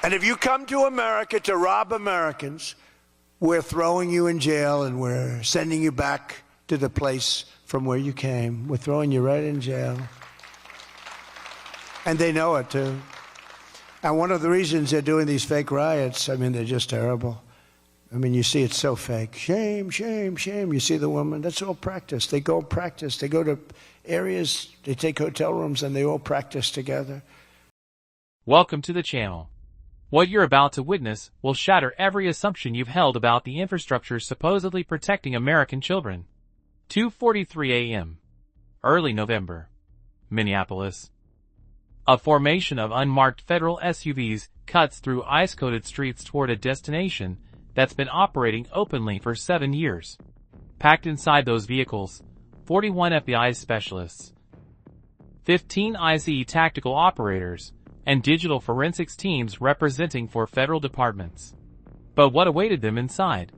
And if you come to America to rob Americans, we're throwing you in jail and we're sending you back to the place from where you came. We're throwing you right in jail. And they know it, too. And one of the reasons they're doing these fake riots, I mean, they're just terrible. I mean, you see it's so fake. Shame, shame, shame. You see the woman, that's all practice. They go practice. They go to areas, they take hotel rooms, and they all practice together. Welcome to the channel. What you're about to witness will shatter every assumption you've held about the infrastructure supposedly protecting American children. 2:43 a.m. Early November. Minneapolis. A formation of unmarked federal SUVs cuts through ice-coated streets toward a destination that's been operating openly for 7 years. Packed inside those vehicles, 41 FBI specialists, 15 ICE tactical operators, and digital forensics teams representing 4 federal departments. But what awaited them inside?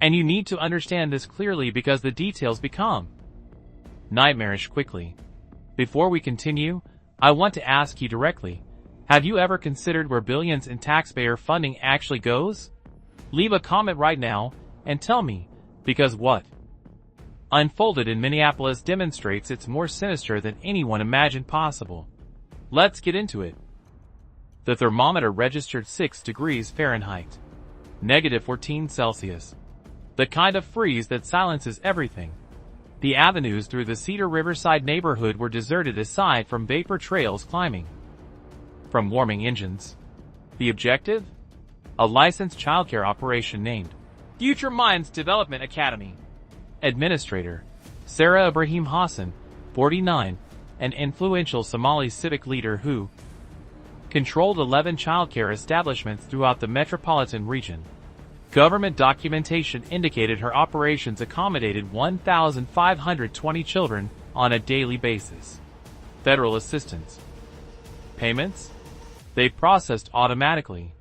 And you need to understand this clearly because the details become nightmarish quickly. Before we continue, I want to ask you directly, have you ever considered where billions in taxpayer funding actually goes? Leave a comment right now and tell me, because what unfolded in Minneapolis demonstrates it's more sinister than anyone imagined possible. Let's get into it. The thermometer registered 6 degrees Fahrenheit, -14 Celsius. The kind of freeze that silences everything. The avenues through the Cedar Riverside neighborhood were deserted aside from vapor trails climbing from warming engines. The objective? A licensed childcare operation named Future Minds Development Academy. Administrator, Sarah Ibrahim Hassan, 49, an influential Somali civic leader who controlled 11 childcare establishments throughout the metropolitan region. Government documentation indicated her operations accommodated 1,520 children on a daily basis. Federal assistance payments? They processed automatically.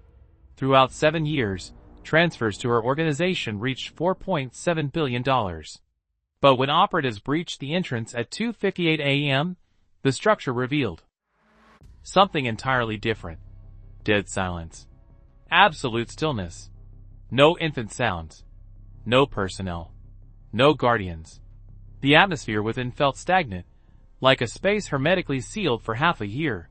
Throughout 7 years, transfers to her organization reached $4.7 billion. But when operatives breached the entrance at 2:58 a.m., the structure revealed something entirely different. Dead silence. Absolute stillness. No infant sounds. No personnel. No guardians. The atmosphere within felt stagnant, like a space hermetically sealed for half a year.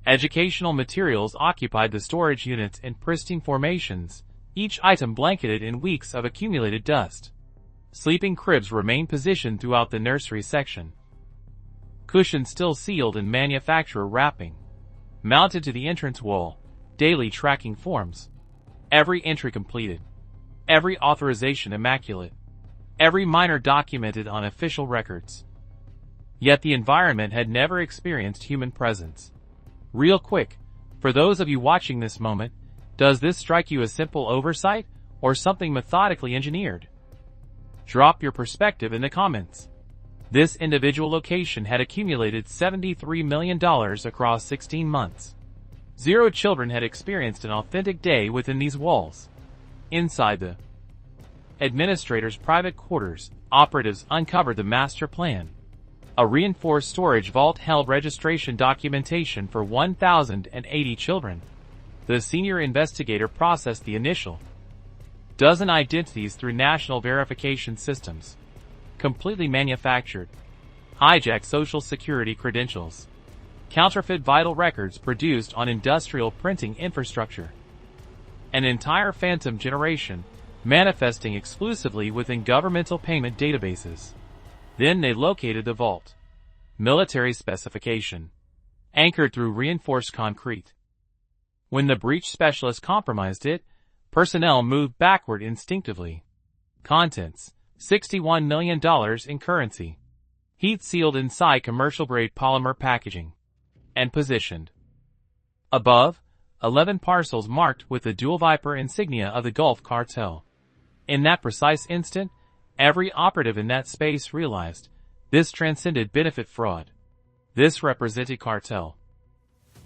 Educational materials occupied the storage units in pristine formations, each item blanketed in weeks of accumulated dust. Sleeping cribs remained positioned throughout the nursery section. Cushions still sealed in manufacturer wrapping. Mounted to the entrance wall, daily tracking forms. Every entry completed. Every authorization immaculate. Every minor documented on official records. Yet the environment had never experienced human presence. Real quick, for those of you watching this moment, does this strike you as simple oversight or something methodically engineered? Drop your perspective in the comments. This individual location had accumulated $73 million across 16 months. 0 children had experienced an authentic day within these walls. Inside the administrator's private quarters, operatives uncovered the master plan. A reinforced storage vault held registration documentation for 1,080 children. The senior investigator processed the initial dozen identities through national verification systems. Completely manufactured. Hijacked Social Security credentials. Counterfeit vital records produced on industrial printing infrastructure. An entire phantom generation, manifesting exclusively within governmental payment databases. Then they located the vault. Military specification. Anchored through reinforced concrete. When the breach specialist compromised it, personnel moved backward instinctively. Contents: $61 million in currency. Heat sealed inside commercial-grade polymer packaging. And positioned above, 11 parcels marked with the dual Viper insignia of the Gulf Cartel. In that precise instant, every operative in that space realized this transcended benefit fraud. This represented cartel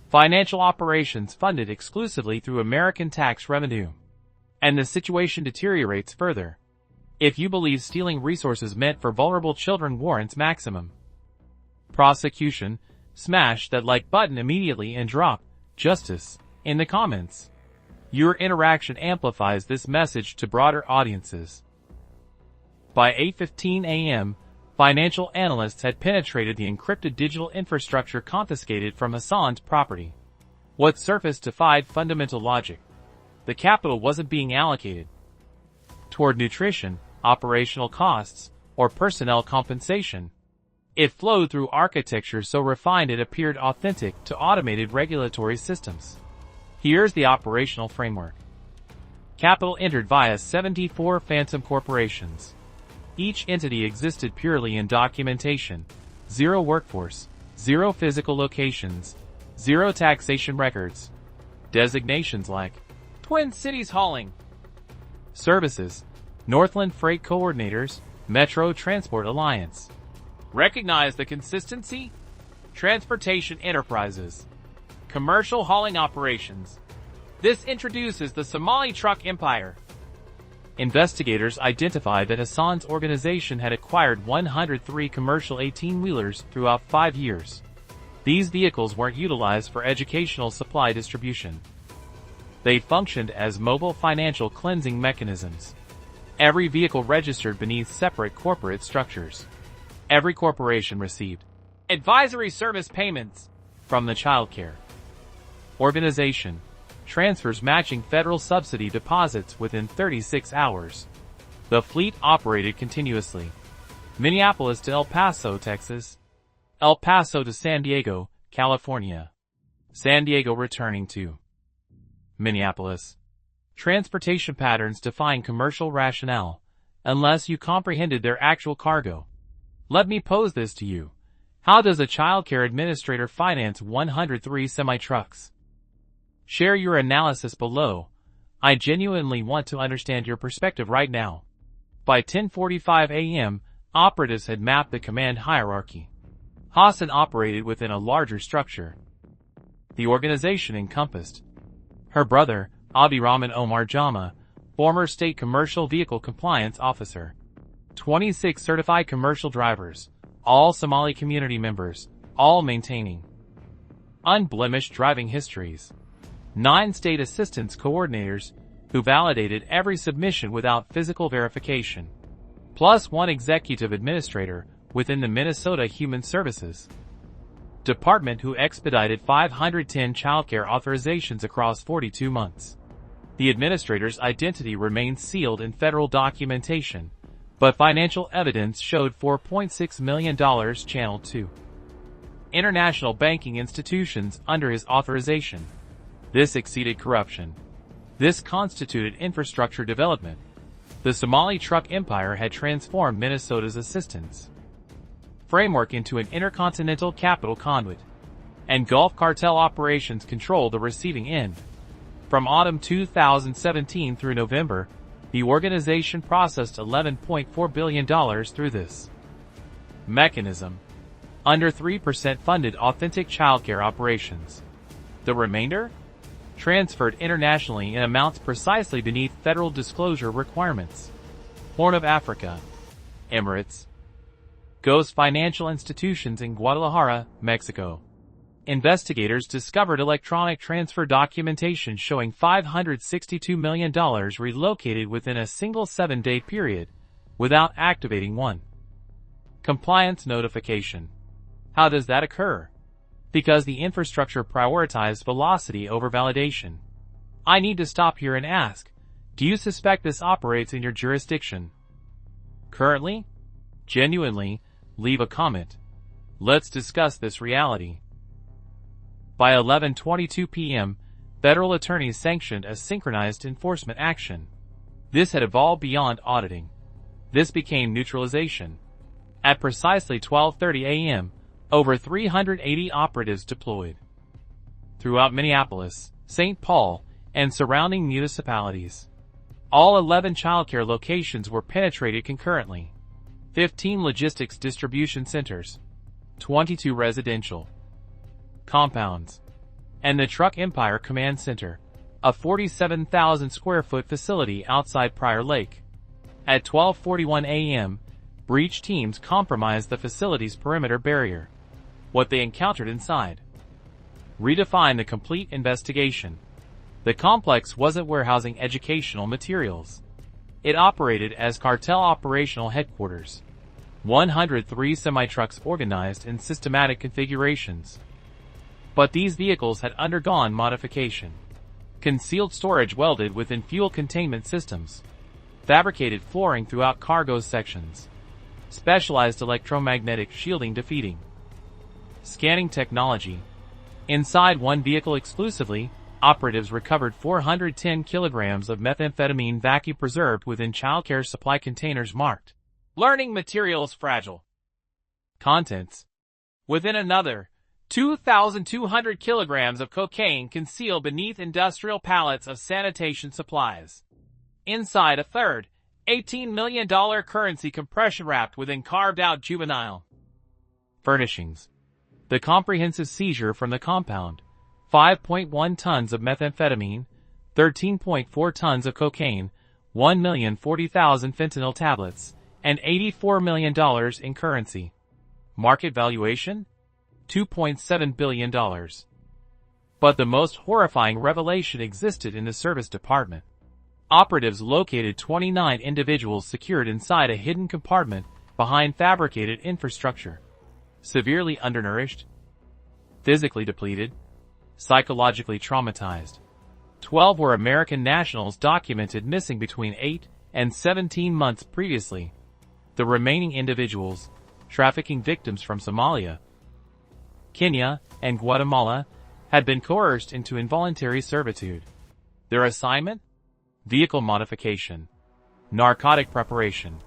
financial operations funded exclusively through American tax revenue. And the situation deteriorates further. If you believe stealing resources meant for vulnerable children warrants maximum prosecution, smash that like button immediately and drop justice in the comments. Your interaction amplifies this message to broader audiences. By 8:15 a.m., financial analysts had penetrated the encrypted digital infrastructure confiscated from Hassan's property. What surfaced defied fundamental logic. The capital wasn't being allocated toward nutrition, operational costs, or personnel compensation. It flowed through architecture so refined it appeared authentic to automated regulatory systems. Here's the operational framework. Capital entered via 74 phantom corporations. Each entity existed purely in documentation. Zero workforce, zero physical locations, zero taxation records. Designations like Twin Cities Hauling Services, Northland Freight Coordinators, Metro Transport Alliance. Recognize the consistency? Transportation Enterprises. Commercial hauling operations. This introduces the Somali truck empire. Investigators identified that Hassan's organization had acquired 103 commercial 18-wheelers throughout 5 years. These vehicles weren't utilized for educational supply distribution. They functioned as mobile financial cleansing mechanisms. Every vehicle registered beneath separate corporate structures. Every corporation received advisory service payments from the childcare organization, transfers matching federal subsidy deposits within 36 hours. The fleet operated continuously. Minneapolis to El Paso, Texas. El Paso to San Diego, California. San Diego returning to Minneapolis. Transportation patterns define commercial rationale, unless you comprehended their actual cargo. Let me pose this to you. How does a childcare administrator finance 103 semi-trucks? Share your analysis below. I genuinely want to understand your perspective right now. By 10:45 a.m., operatives had mapped the command hierarchy. Hassan operated within a larger structure. The organization encompassed her brother, Abdirahman Omar Jama, former state commercial vehicle compliance officer, 26 certified commercial drivers, all Somali community members, all maintaining unblemished driving histories, 9 state assistance coordinators who validated every submission without physical verification, plus 1 executive administrator within the Minnesota Human Services Department who expedited 510 childcare authorizations across 42 months. The administrator's identity remained sealed in federal documentation, but financial evidence showed $4.6 million channeled to international banking institutions under his authorization. This exceeded corruption. This constituted infrastructure development. The Somali truck empire had transformed Minnesota's assistance framework into an intercontinental capital conduit, and Gulf cartel operations controlled the receiving end. From autumn 2017 through November, the organization processed $11.4 billion through this mechanism. Under 3% funded authentic childcare operations. The remainder? Transferred internationally in amounts precisely beneath federal disclosure requirements. Horn of Africa, Emirates, Ghost financial institutions in Guadalajara, Mexico. Investigators discovered electronic transfer documentation showing $562 million relocated within a single 7-day period, without activating one compliance notification. How does that occur? Because the infrastructure prioritized velocity over validation. I need to stop here and ask, do you suspect this operates in your jurisdiction? Currently? Genuinely? Leave a comment. Let's discuss this reality. By 11:22 p.m., federal attorneys sanctioned a synchronized enforcement action. This had evolved beyond auditing. This became neutralization. At precisely 12:30 a.m., over 380 operatives deployed throughout Minneapolis, St. Paul, and surrounding municipalities. All 11 childcare locations were penetrated concurrently. 15 logistics distribution centers, 22 residential compounds, and the Truck Empire Command Center, a 47,000 square foot facility outside Prior Lake. At 12:41 a.m., breach teams compromised the facility's perimeter barrier. What they encountered inside redefined the complete investigation. The complex wasn't warehousing educational materials. It operated as cartel operational headquarters. 103 semi-trucks organized in systematic configurations. But these vehicles had undergone modification. Concealed storage welded within fuel containment systems. Fabricated flooring throughout cargo sections. Specialized electromagnetic shielding defeating. Scanning technology. Inside one vehicle exclusively, operatives recovered 410 kilograms of methamphetamine vacuum preserved within childcare supply containers marked learning materials fragile. Contents. Within another, 2,200 kilograms of cocaine concealed beneath industrial pallets of sanitation supplies. Inside a third, $18 million currency compression wrapped within carved-out juvenile furnishings. The comprehensive seizure from the compound. 5.1 tons of methamphetamine, 13.4 tons of cocaine, 1,040,000 fentanyl tablets, and $84 million in currency. Market valuation? $2.7 billion. But the most horrifying revelation existed in the service department. Operatives located 29 individuals secured inside a hidden compartment behind fabricated infrastructure. Severely undernourished, physically depleted, psychologically traumatized. 12 were American nationals documented missing between 8 and 17 months previously. The remaining individuals, trafficking victims from Somalia, Kenya, and Guatemala, had been coerced into involuntary servitude. Their assignment? Vehicle modification, narcotic preparation,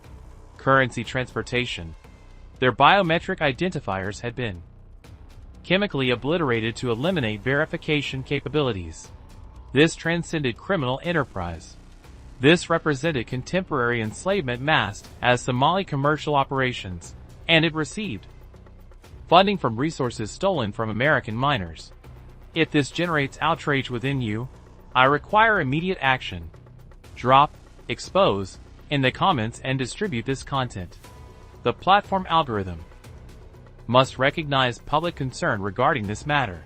currency transportation. Their biometric identifiers had been chemically obliterated to eliminate verification capabilities. This transcended criminal enterprise. This represented contemporary enslavement masked as Somali commercial operations, and it received funding from resources stolen from American miners. If this generates outrage within you, I require immediate action. Drop, expose, in the comments and distribute this content. The platform algorithm must recognize public concern regarding this matter.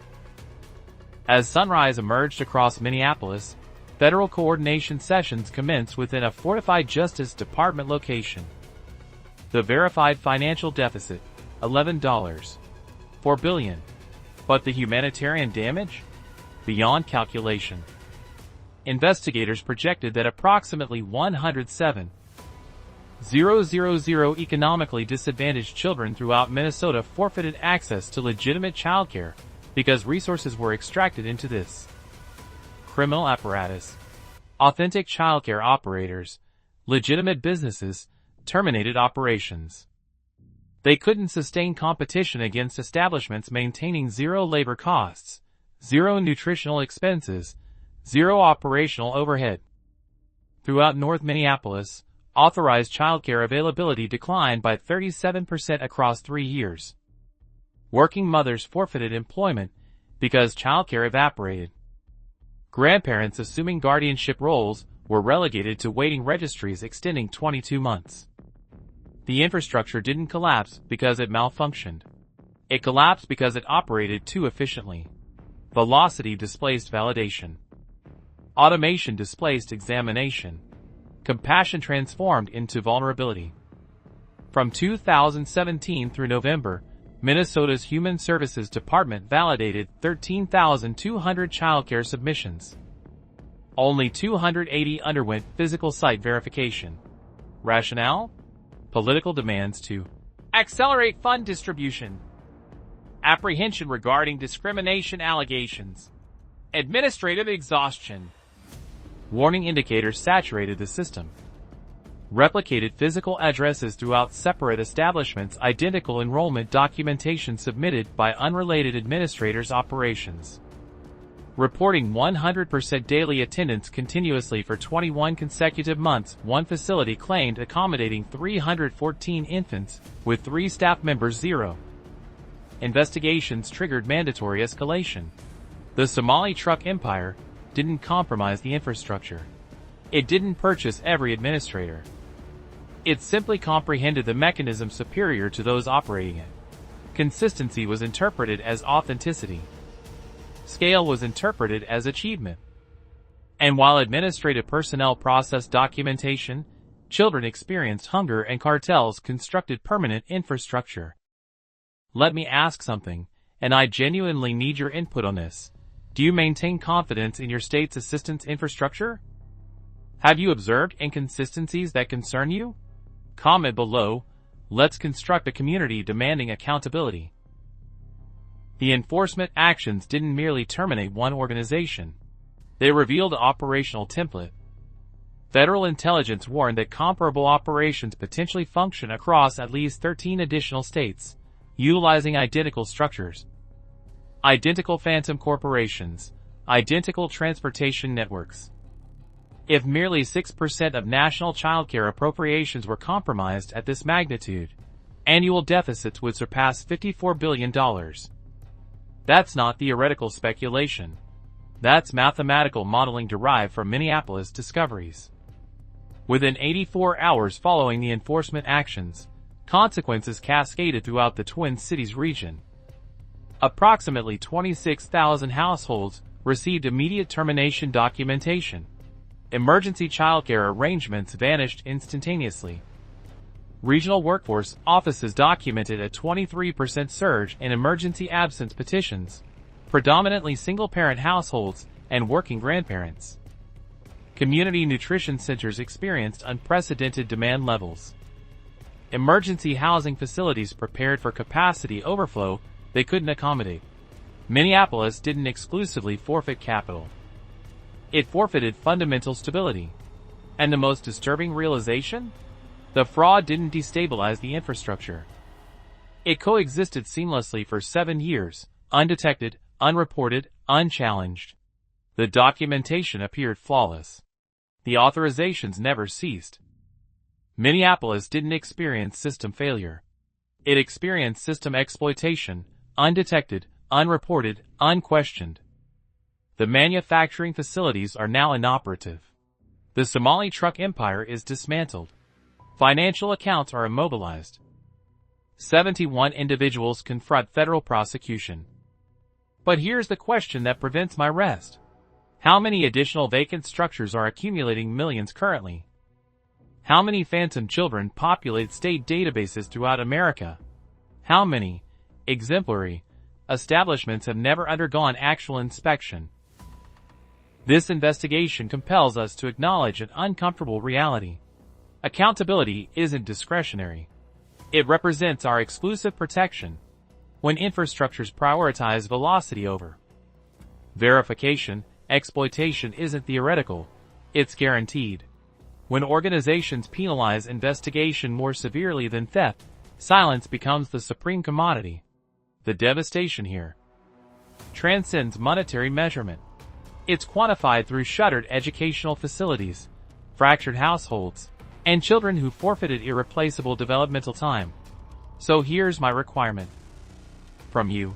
As sunrise emerged across Minneapolis, federal coordination sessions commenced within a fortified Justice Department location. The verified financial deficit, $11.4 billion. But the humanitarian damage? Beyond calculation. Investigators projected that approximately 107,000 economically disadvantaged children throughout Minnesota forfeited access to legitimate childcare because resources were extracted into this criminal apparatus. Authentic childcare operators, legitimate businesses, terminated operations. They couldn't sustain competition against establishments maintaining zero labor costs, zero nutritional expenses, zero operational overhead. Throughout North Minneapolis, authorized childcare availability declined by 37% across 3 years. Working mothers forfeited employment because childcare evaporated. Grandparents assuming guardianship roles were relegated to waiting registries extending 22 months. The infrastructure didn't collapse because it malfunctioned. It collapsed because it operated too efficiently. Velocity displaced validation. Automation displaced examination. Compassion transformed into vulnerability. From 2017 through November, Minnesota's Human Services Department validated 13,200 childcare submissions. Only 280 underwent physical site verification. Rationale? Political demands to accelerate fund distribution. Apprehension regarding discrimination allegations. Administrative exhaustion. Warning indicators saturated the system. Replicated physical addresses throughout separate establishments, identical enrollment documentation submitted by unrelated administrators' operations. Reporting 100% daily attendance continuously for 21 consecutive months, one facility claimed accommodating 314 infants, with 3 staff members 0. Investigations triggered mandatory escalation. The Somali truck empire didn't compromise the infrastructure. It didn't purchase every administrator. It simply comprehended the mechanism superior to those operating it. Consistency was interpreted as authenticity. Scale was interpreted as achievement. And while administrative personnel processed documentation, children experienced hunger and cartels constructed permanent infrastructure. Let me ask something, and I genuinely need your input on this. Do you maintain confidence in your state's assistance infrastructure? Have you observed inconsistencies that concern you? Comment below. Let's construct a community demanding accountability. The enforcement actions didn't merely terminate one organization. They revealed an operational template. Federal intelligence warned that comparable operations potentially function across at least 13 additional states, utilizing identical structures. Identical phantom corporations, identical transportation networks. If merely 6% of national childcare appropriations were compromised at this magnitude, annual deficits would surpass $54 billion. That's not theoretical speculation. That's mathematical modeling derived from Minneapolis discoveries. Within 84 hours following the enforcement actions, consequences cascaded throughout the Twin Cities region. Approximately 26,000 households received immediate termination documentation. Emergency childcare arrangements vanished instantaneously. Regional workforce offices documented a 23% surge in emergency absence petitions, predominantly single-parent households and working grandparents. Community nutrition centers experienced unprecedented demand levels. Emergency housing facilities prepared for capacity overflow they couldn't accommodate. Minneapolis didn't exclusively forfeit capital. It forfeited fundamental stability. And the most disturbing realization? The fraud didn't destabilize the infrastructure. It coexisted seamlessly for 7 years, undetected, unreported, unchallenged. The documentation appeared flawless. The authorizations never ceased. Minneapolis didn't experience system failure. It experienced system exploitation, undetected, unreported, unquestioned. The manufacturing facilities are now inoperative. The Somali truck empire is dismantled. Financial accounts are immobilized. 71 individuals confront federal prosecution. But here's the question that prevents my rest. How many additional vacant structures are accumulating millions currently? How many phantom children populate state databases throughout America? How many exemplary establishments have never undergone actual inspection? This investigation compels us to acknowledge an uncomfortable reality. Accountability isn't discretionary. It represents our exclusive protection. When infrastructures prioritize velocity over verification, exploitation isn't theoretical, it's guaranteed. When organizations penalize investigation more severely than theft, silence becomes the supreme commodity. The devastation here transcends monetary measurement. It's quantified through shuttered educational facilities, fractured households, and children who forfeited irreplaceable developmental time. So here's my requirement from you.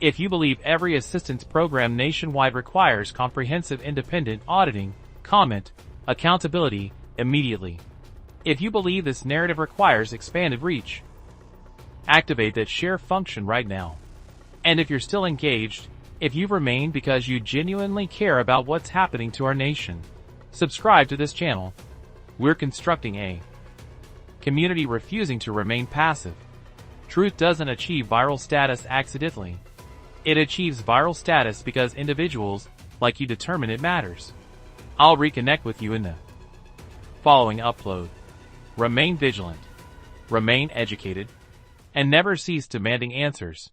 If you believe every assistance program nationwide requires comprehensive independent auditing, comment, accountability, immediately. If you believe this narrative requires expanded reach, activate that share function right now. And if you're still engaged, if you've remained because you genuinely care about what's happening to our nation, subscribe to this channel. We're constructing a community refusing to remain passive. Truth doesn't achieve viral status accidentally. It achieves viral status because individuals like you determine it matters. I'll reconnect with you in the following upload. Remain vigilant, remain educated, and never cease demanding answers.